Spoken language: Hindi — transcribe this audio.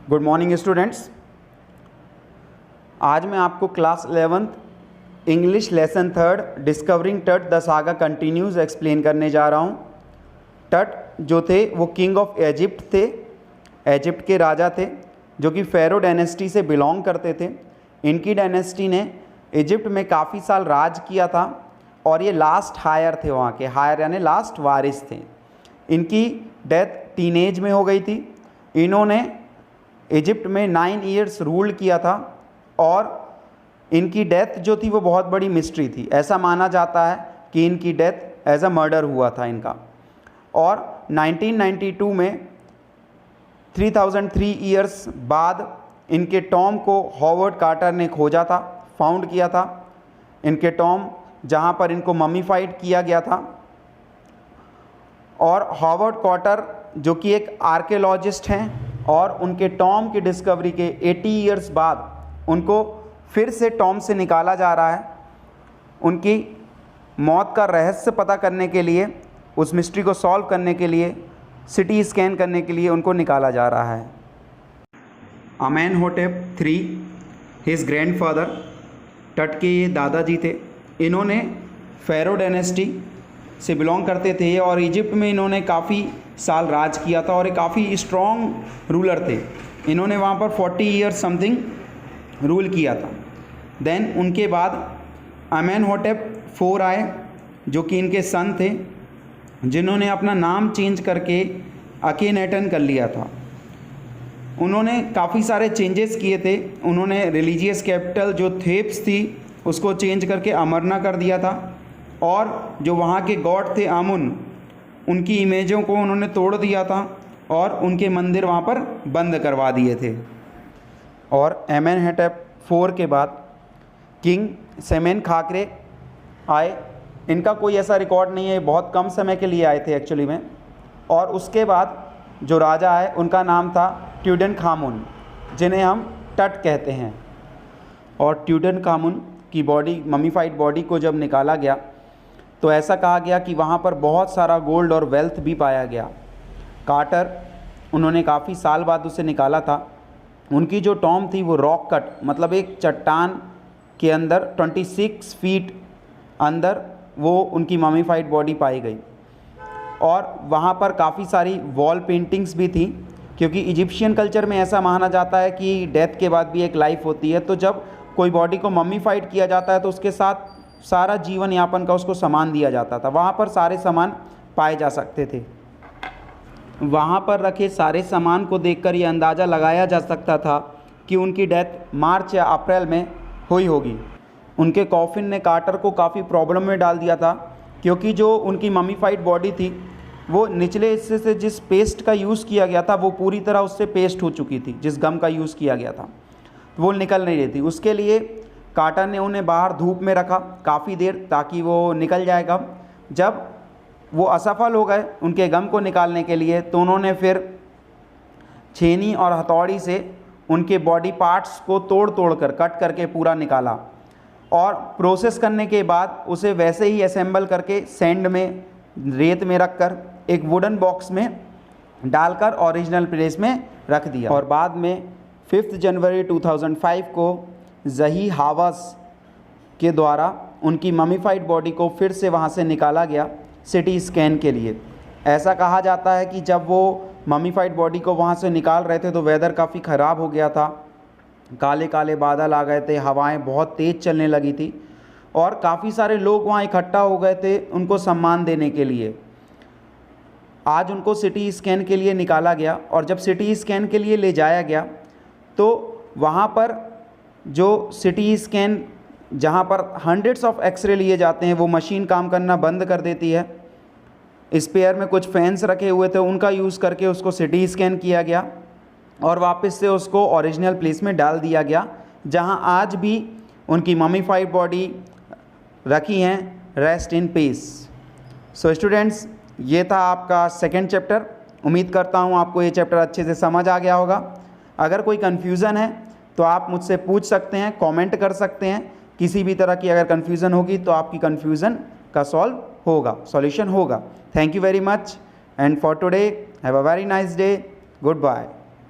Good morning students. आज मैं आपको class 11th English lesson 3 discovering टट द सागा कंटिन्यूज एक्सप्लेन करने जा रहा हूँ। टट जो थे वो किंग ऑफ इजिप्ट थे, इजिप्ट के राजा थे जो कि फ़ेरो डायनेस्टी से बिलोंग करते थे। इनकी डायनेस्टी ने इजिप्ट में काफ़ी साल राज किया था और ये लास्ट हायर थे, वहाँ के हायर यानी लास्ट वारिस थे। इनकी डेथ टीनेज में हो गई थी। इन्होंने इजिप्ट में 9 ईयर्स रूल किया था और इनकी डेथ जो थी वो बहुत बड़ी मिस्ट्री थी। ऐसा माना जाता है कि इनकी डेथ एज अ मर्डर हुआ था इनका। और 1992 में 3003 ईयर्स बाद इनके टॉम को हॉवर्ड कार्टर ने खोजा था, फाउंड किया था। इनके टॉम जहाँ पर इनको ममीफाइड किया गया था। और हॉवर्ड कार्टर जो कि एक आर्कियोलॉजिस्ट हैं और उनके टॉम की डिस्कवरी के 80 ईयर्स बाद उनको फिर से टॉम से निकाला जा रहा है। उनकी मौत का रहस्य पता करने के लिए, उस मिस्ट्री को सॉल्व करने के लिए, सिटी स्कैन करने के लिए उनको निकाला जा रहा है। अमेनहोटेप III हिज ग्रैंडफादर, टट के ये दादाजी थे। इन्होंने फ़ेरो डायनेस्टी से बिलोंग करते थे और इजिप्ट में इन्होंने काफ़ी साल राज किया था और एक काफ़ी स्ट्रॉन्ग रूलर थे। इन्होंने वहाँ पर 40 ईयर्स समथिंग रूल किया था। देन उनके बाद अमेनहोटेप IV आए जो कि इनके सन थे, जिन्होंने अपना नाम चेंज करके अकेनेटन कर लिया था। उन्होंने काफ़ी सारे चेंजेस किए थे। उन्होंने रिलीजियस कैपिटल जो थेब्स थी उसको चेंज करके अमरना कर दिया था और जो वहाँ के गॉड थे आमुन, उनकी इमेजों को उन्होंने तोड़ दिया था और उनके मंदिर वहाँ पर बंद करवा दिए थे। और अमेनहोटेप IV के बाद किंग सेमेन खाकरे आए। इनका कोई ऐसा रिकॉर्ड नहीं है, बहुत कम समय के लिए आए थे एक्चुअली में। और उसके बाद जो राजा आए उनका नाम था ट्यूटनखामुन, जिन्हें हम टट कहते हैं। और ट्यूटनखामुन की बॉडी, ममीफाइड बॉडी को जब निकाला गया तो ऐसा कहा गया कि वहाँ पर बहुत सारा गोल्ड और वेल्थ भी पाया गया। कार्टर, उन्होंने काफ़ी साल बाद उसे निकाला था। उनकी जो टॉम थी वो रॉक कट, मतलब एक चट्टान के अंदर 26 फीट अंदर वो उनकी ममीफाइड बॉडी पाई गई। और वहाँ पर काफ़ी सारी वॉल पेंटिंग्स भी थी, क्योंकि इजिप्शियन कल्चर में ऐसा माना जाता है कि डेथ के बाद भी एक लाइफ होती है। तो जब कोई बॉडी को ममीफाइड किया जाता है तो उसके साथ सारा जीवन यापन का उसको सामान दिया जाता था। वहाँ पर सारे सामान पाए जा सकते थे। वहाँ पर रखे सारे सामान को देखकर ये अंदाज़ा लगाया जा सकता था कि उनकी डेथ मार्च या अप्रैल में हुई होगी। उनके कॉफिन ने कार्टर को काफ़ी प्रॉब्लम में डाल दिया था, क्योंकि जो उनकी ममीफाइड बॉडी थी वो निचले हिस्से से जिस पेस्ट का यूज़ किया गया था वो पूरी तरह उससे पेस्ट हो चुकी थी। जिस गम का यूज़ किया गया था वो निकल नहीं रही थी। उसके लिए कार्टर ने उन्हें बाहर धूप में रखा काफ़ी देर, ताकि वो निकल जाएगा। जब वो असफल हो गए उनके गम को निकालने के लिए तो उन्होंने फिर छेनी और हथौड़ी से उनके बॉडी पार्ट्स को तोड़ तोड़ कर कट करके पूरा निकाला और प्रोसेस करने के बाद उसे वैसे ही असेंबल करके सैंड में, रेत में रख कर एक वुडन बॉक्स में डालकर ओरिजिनल प्लेस में रख दिया। और बाद में 5 जनवरी 2005 को ज़ही हावास के द्वारा उनकी ममीफाइड बॉडी को फिर से वहाँ से निकाला गया सिटी स्कैन के लिए। ऐसा कहा जाता है कि जब वो ममीफाइड बॉडी को वहाँ से निकाल रहे थे तो वेदर काफ़ी ख़राब हो गया था, काले काले बादल आ गए थे, हवाएं बहुत तेज़ चलने लगी थी और काफ़ी सारे लोग वहाँ इकट्ठा हो गए थे उनको सम्मान देने के लिए। आज उनको सिटी स्कैन के लिए निकाला गया और जब सिटी स्कैन के लिए ले जाया गया तो वहाँ पर जो सिटी स्कैन, जहाँ पर हंड्रेड्स ऑफ एक्सरे लिए जाते हैं, वो मशीन काम करना बंद कर देती है। स्पेयर में कुछ फैंस रखे हुए थे, उनका यूज़ करके उसको सिटी स्कैन किया गया और वापस से उसको ओरिजिनल प्लेस में डाल दिया गया, जहाँ आज भी उनकी ममीफाइड बॉडी रखी हैं। Rest in peace. So students, ये था आपका सेकेंड चैप्टर। उम्मीद करता हूँ आपको ये चैप्टर अच्छे से समझ आ गया होगा। अगर कोई कन्फ्यूज़न है तो आप मुझसे पूछ सकते हैं, कमेंट कर सकते हैं। किसी भी तरह की अगर कन्फ्यूज़न होगी तो आपकी कन्फ्यूज़न का सॉल्व होगा, सॉल्यूशन होगा। Thank you very much and for today have a very nice day. Good bye.